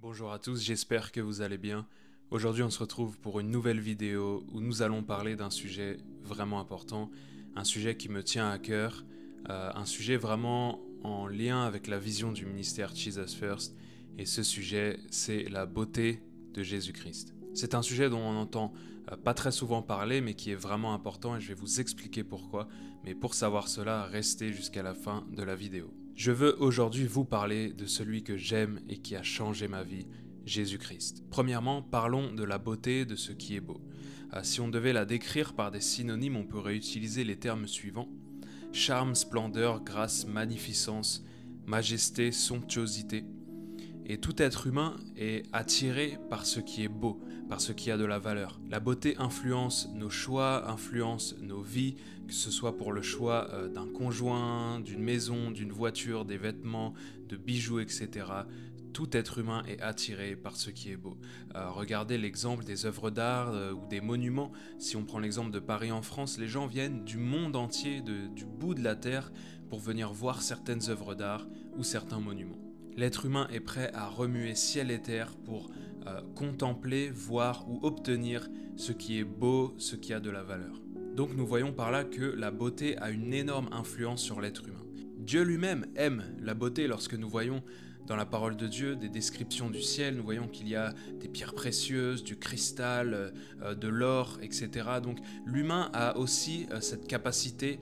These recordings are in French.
Bonjour à tous, j'espère que vous allez bien. Aujourd'hui on se retrouve pour une nouvelle vidéo où nous allons parler d'un sujet vraiment important, un sujet qui me tient à cœur, un sujet vraiment en lien avec la vision du ministère Jesus First, et ce sujet c'est la beauté de Jésus-Christ. C'est un sujet dont on n'entend pas très souvent parler mais qui est vraiment important et je vais vous expliquer pourquoi, mais pour savoir cela, restez jusqu'à la fin de la vidéo. Je veux aujourd'hui vous parler de celui que j'aime et qui a changé ma vie, Jésus-Christ. Premièrement, parlons de la beauté de ce qui est beau. Si on devait la décrire par des synonymes, on pourrait utiliser les termes suivants: charme, splendeur, grâce, magnificence, majesté, somptuosité. Et tout être humain est attiré par ce qui est beau, par ce qui a de la valeur. La beauté influence nos choix, influence nos vies, que ce soit pour le choix d'un conjoint, d'une maison, d'une voiture, des vêtements, de bijoux, etc. Tout être humain est attiré par ce qui est beau. Regardez l'exemple des œuvres d'art ou des monuments. Si on prend l'exemple de Paris en France, les gens viennent du monde entier, du bout de la terre, pour venir voir certaines œuvres d'art ou certains monuments. L'être humain est prêt à remuer ciel et terre pour contempler, voir ou obtenir ce qui est beau, ce qui a de la valeur. Donc nous voyons par là que la beauté a une énorme influence sur l'être humain. Dieu lui-même aime la beauté. Lorsque nous voyons dans la parole de Dieu des descriptions du ciel, nous voyons qu'il y a des pierres précieuses, du cristal, de l'or, etc. Donc l'humain a aussi cette capacité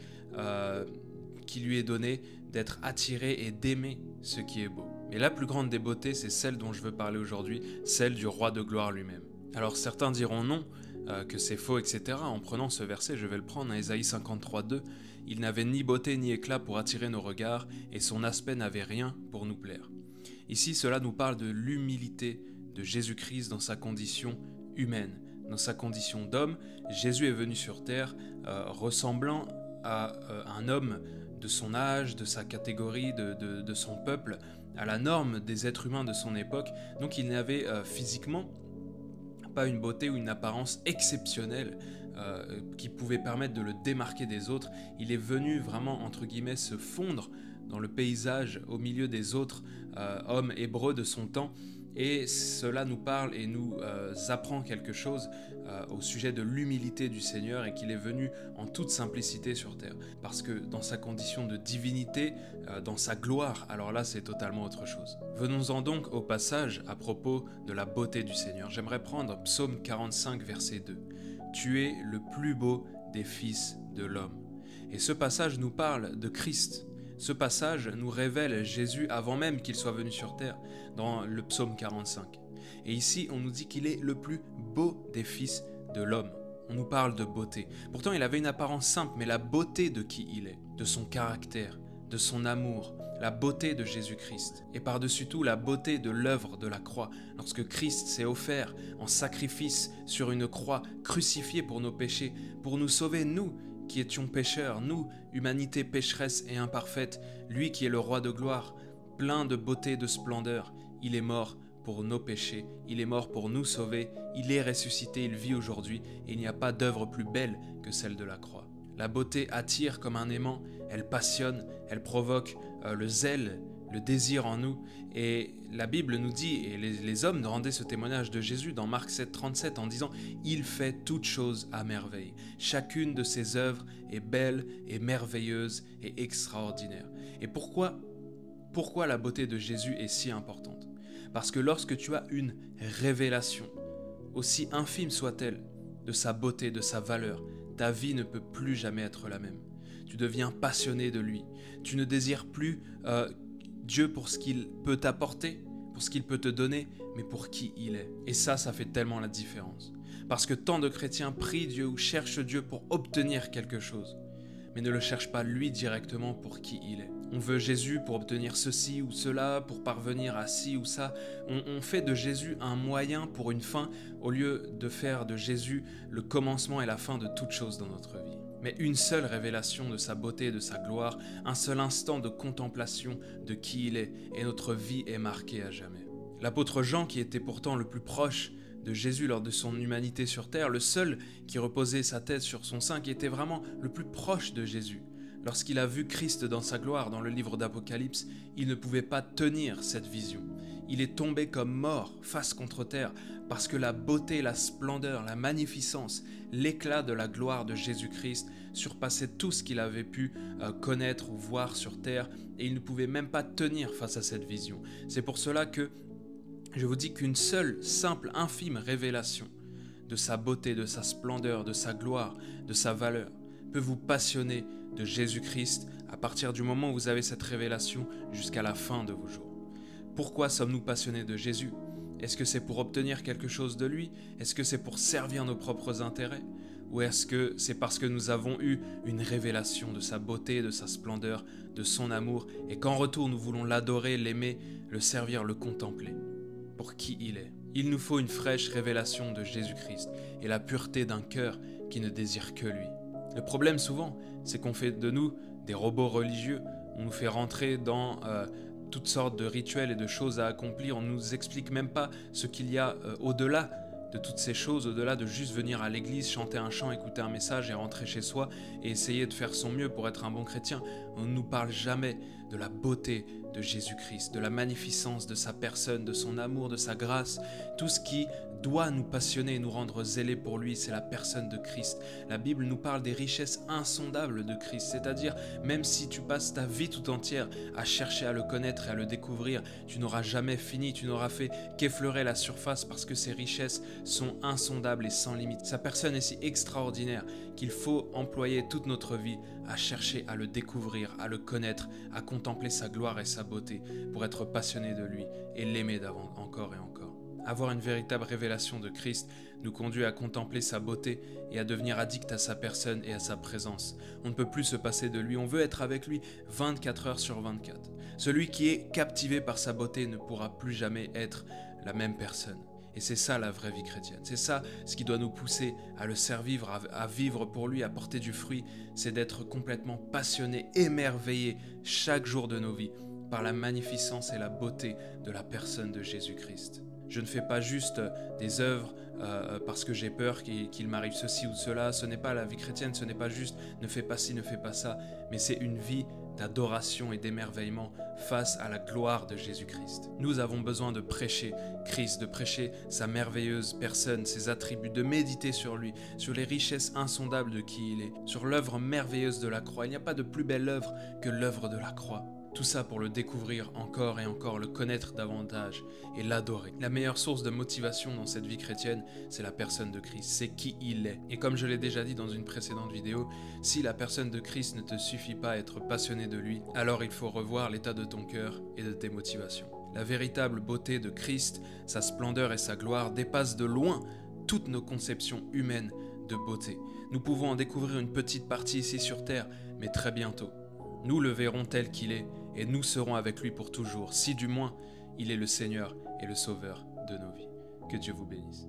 qui lui est donnée d'être attiré et d'aimer ce qui est beau. Mais la plus grande des beautés, c'est celle dont je veux parler aujourd'hui, celle du roi de gloire lui-même. Alors certains diront non, que c'est faux, etc. En prenant ce verset, je vais le prendre, Ésaïe 53:2, « Il n'avait ni beauté ni éclat pour attirer nos regards, et son aspect n'avait rien pour nous plaire. » Ici, cela nous parle de l'humilité de Jésus-Christ dans sa condition humaine, dans sa condition d'homme. Jésus est venu sur terre ressemblant à un homme de son âge, de sa catégorie, de son peuple, à la norme des êtres humains de son époque. Donc il n'avait physiquement pas une beauté ou une apparence exceptionnelle qui pouvait permettre de le démarquer des autres. Il est venu vraiment, entre guillemets, se fondre dans le paysage au milieu des autres hommes hébreux de son temps. Et cela nous parle et nous apprend quelque chose au sujet de l'humilité du Seigneur et qu'il est venu en toute simplicité sur terre. Parce que dans sa condition de divinité, dans sa gloire, alors là c'est totalement autre chose. Venons-en donc au passage à propos de la beauté du Seigneur. J'aimerais prendre Psaume 45, verset 2. « Tu es le plus beau des fils de l'homme. » Et ce passage nous parle de Christ. Ce passage nous révèle Jésus avant même qu'il soit venu sur terre, dans le psaume 45. Et ici, on nous dit qu'il est le plus beau des fils de l'homme. On nous parle de beauté. Pourtant, il avait une apparence simple, mais la beauté de qui il est, de son caractère, de son amour, la beauté de Jésus-Christ. Et par-dessus tout, la beauté de l'œuvre de la croix. Lorsque Christ s'est offert en sacrifice sur une croix, crucifié pour nos péchés, pour nous sauver, nous, qui étions pécheurs, nous, humanité pécheresse et imparfaite, lui qui est le roi de gloire, plein de beauté et de splendeur, il est mort pour nos péchés, il est mort pour nous sauver, il est ressuscité, il vit aujourd'hui, et il n'y a pas d'œuvre plus belle que celle de la croix. La beauté attire comme un aimant, elle passionne, elle provoque le zèle, le désir en nous, et la Bible nous dit, et les hommes rendaient ce témoignage de Jésus dans Marc 7,37 en disant « Il fait toutes choses à merveille. Chacune de ses œuvres est belle et merveilleuse et extraordinaire. » Et pourquoi la beauté de Jésus est si importante? Parce que lorsque tu as une révélation, aussi infime soit-elle, de sa beauté, de sa valeur, ta vie ne peut plus jamais être la même. Tu deviens passionné de lui. Tu ne désires plus Dieu pour ce qu'il peut t'apporter, pour ce qu'il peut te donner, mais pour qui il est. Et ça fait tellement la différence. Parce que tant de chrétiens prient Dieu ou cherchent Dieu pour obtenir quelque chose, mais ne le cherchent pas lui directement pour qui il est. On veut Jésus pour obtenir ceci ou cela, pour parvenir à ci ou ça. On fait de Jésus un moyen pour une fin, au lieu de faire de Jésus le commencement et la fin de toute chose dans notre vie. Mais une seule révélation de sa beauté et de sa gloire, un seul instant de contemplation de qui il est, et notre vie est marquée à jamais. L'apôtre Jean, qui était pourtant le plus proche de Jésus lors de son humanité sur terre, le seul qui reposait sa tête sur son sein, qui était vraiment le plus proche de Jésus, Lorsqu'il a vu Christ dans sa gloire dans le livre d'Apocalypse, il ne pouvait pas tenir cette vision. Il est tombé comme mort, face contre terre, parce que la beauté, la splendeur, la magnificence, l'éclat de la gloire de Jésus-Christ surpassait tout ce qu'il avait pu connaître ou voir sur terre, et il ne pouvait même pas tenir face à cette vision. C'est pour cela que je vous dis qu'une seule, simple, infime révélation de sa beauté, de sa splendeur, de sa gloire, de sa valeur, peut vous passionner de Jésus-Christ à partir du moment où vous avez cette révélation jusqu'à la fin de vos jours. Pourquoi sommes-nous passionnés de Jésus? Est-ce que c'est pour obtenir quelque chose de lui? Est-ce que c'est pour servir nos propres intérêts? Ou est-ce que c'est parce que nous avons eu une révélation de sa beauté, de sa splendeur, de son amour, et qu'en retour nous voulons l'adorer, l'aimer, le servir, le contempler pour qui il est? Il nous faut une fraîche révélation de Jésus-Christ et la pureté d'un cœur qui ne désire que lui. Le problème souvent, c'est qu'on fait de nous des robots religieux. On nous fait rentrer dans toutes sortes de rituels et de choses à accomplir. On ne nous explique même pas ce qu'il y a au-delà de toutes ces choses, au-delà de juste venir à l'église, chanter un chant, écouter un message et rentrer chez soi et essayer de faire son mieux pour être un bon chrétien. On ne nous parle jamais de la beauté de Jésus-Christ, de la magnificence de sa personne, de son amour, de sa grâce. Tout ce qui doit nous passionner et nous rendre zélés pour lui, c'est la personne de Christ. La Bible nous parle des richesses insondables de Christ, c'est-à-dire même si tu passes ta vie tout entière à chercher à le connaître et à le découvrir, tu n'auras jamais fini, tu n'auras fait qu'effleurer la surface parce que ses richesses sont insondables et sans limite. Sa personne est si extraordinaire qu'il faut employer toute notre vie à chercher à le découvrir, à le connaître, à contempler sa gloire et sa beauté pour être passionné de lui et l'aimer encore et encore. Avoir une véritable révélation de Christ nous conduit à contempler sa beauté et à devenir addict à sa personne et à sa présence. On ne peut plus se passer de lui, on veut être avec lui 24 heures sur 24. Celui qui est captivé par sa beauté ne pourra plus jamais être la même personne. Et c'est ça la vraie vie chrétienne, c'est ça ce qui doit nous pousser à le servir, à vivre pour lui, à porter du fruit, c'est d'être complètement passionné, émerveillé chaque jour de nos vies par la magnificence et la beauté de la personne de Jésus-Christ. Je ne fais pas juste des œuvres parce que j'ai peur qu'il m'arrive ceci ou cela. Ce n'est pas la vie chrétienne, ce n'est pas juste ne fais pas ci, ne fais pas ça. Mais c'est une vie d'adoration et d'émerveillement face à la gloire de Jésus-Christ. Nous avons besoin de prêcher Christ, de prêcher sa merveilleuse personne, ses attributs, de méditer sur lui, sur les richesses insondables de qui il est, sur l'œuvre merveilleuse de la croix. Il n'y a pas de plus belle œuvre que l'œuvre de la croix. Tout ça pour le découvrir encore et encore, le connaître davantage et l'adorer. La meilleure source de motivation dans cette vie chrétienne, c'est la personne de Christ, c'est qui il est. Et comme je l'ai déjà dit dans une précédente vidéo, si la personne de Christ ne te suffit pas à être passionné de lui, alors il faut revoir l'état de ton cœur et de tes motivations. La véritable beauté de Christ, sa splendeur et sa gloire dépassent de loin toutes nos conceptions humaines de beauté. Nous pouvons en découvrir une petite partie ici sur terre, mais très bientôt. Nous le verrons tel qu'il est et nous serons avec lui pour toujours, si du moins il est le Seigneur et le Sauveur de nos vies. Que Dieu vous bénisse.